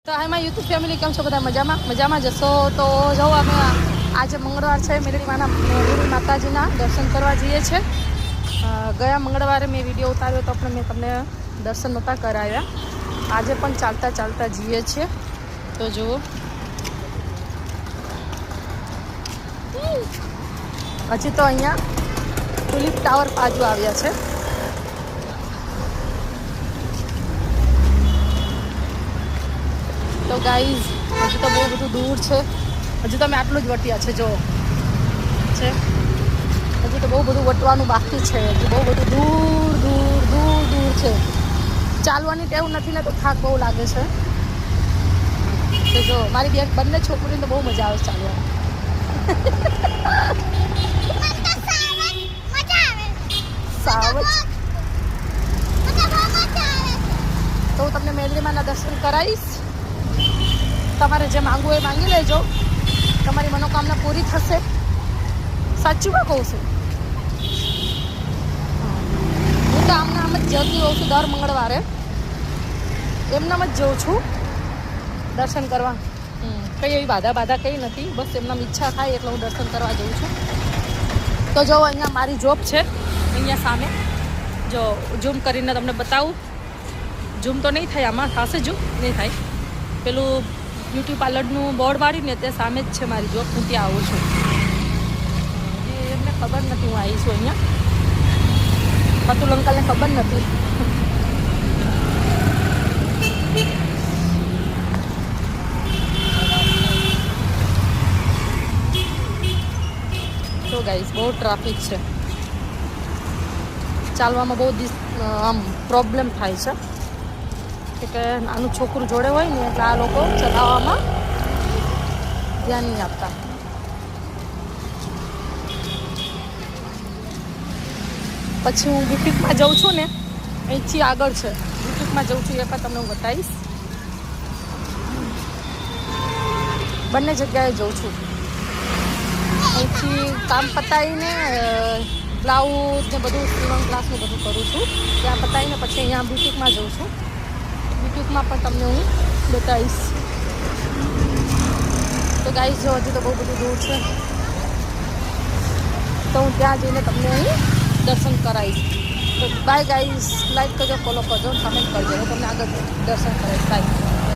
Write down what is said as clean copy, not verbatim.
તો હાયમાં YouTube family કેમ છો બધા મજામાં જશો તો જો અમે આજે મંગળવાર છે મેલડી માતાજીના દર્શન કરવા જઈએ છીએ ગયા મંગળવારે મેં વિડીયો ઉતાર્યો તો પણ મેં તમને દર્શન નહોતા કરાવ્યા આજે પણ ચાલતા જઈએ છીએ તો જુઓ હજી તો અહીંયા ટુલિપ ટાવર બાજુ આવ્યા છે તો ગાઈઝ હજી તો બહુ બધું દૂર છે હજી તો અમે આટલું જ વટ્યા છે જો છે હજી તો બહુ બધું વટવાનું બાકી છે હજી બહુ બધું દૂર છે ચાલવાની ટેવ નથી ને તો થાક બહુ લાગે છે તો જો મારી બંને છોકરીને તો બહુ મજા આવે ચાલવા સાવજ તો હું તમને મેલડીમાના દર્શન કરાવીશ તમારે જે માંગવું એ માંગી લેજો તમારી મનોકામના પૂરી થશે સાચું કહું છું હું તો આમને આમ જ જતી હોઉં છું દર મંગળવારે એમનામ જ જઉં છું દર્શન કરવા કંઈ એવી બાધા કંઈ નથી બસ એમનામ ઈચ્છા થાય એટલે હું દર્શન કરવા જઉં છું તો જો અહીંયા મારી જોબ છે અહીંયા સામે જો ઝૂમ કરીને તમને બતાવું ઝૂમ તો નહીં થાય આમાં થશે ઝૂમ નહીં થાય પેલું બ્યુટી પાર્લરનું બોર્ડ વાળીને તે સામે જ છે મારી જોબ હું ત્યાં આવું છું એમને ખબર નથી હું આવી છું અહીંયા અતુલ અંકલને ખબર નથી તો ગાઈસ બહુ ટ્રાફિક છે ચાલવામાં બહુ આમ પ્રોબ્લેમ થાય છે કે નાનું છોકરું જોડે હોય ને એટલે આ લોકો ચલાવવામાં ધ્યાન નહીં આપતા પછી હું બ્યુટીકમાં જાઉં છું ને અહીંથી આગળ છે બ્યુટીકમાં જાઉં છું એ પણ તમને હું બતાવીશ બંને જગ્યાએ જાઉં છું અહીંથી કામ પતાવીને બ્લાઉઝ ને બધું સીવણ ક્લાસનું બધું કરું છું ત્યાં પતાવીને પછી અહીંયા બ્યુટીકમાં જાઉં છું બ્યુટીકમાં પણ તમને હું બતાવીશ તો ગાઈસ જો હજી તો બહુ બધું દૂર છે તો હું ત્યાં જઈને તમને અહીં દર્શન કરાવીશ તો બાય ગાઈસ લાઈક કરજો ફોલો કરજો કમેન્ટ કરજો હું તમને આગળ દર્શન કરાવીશ બાય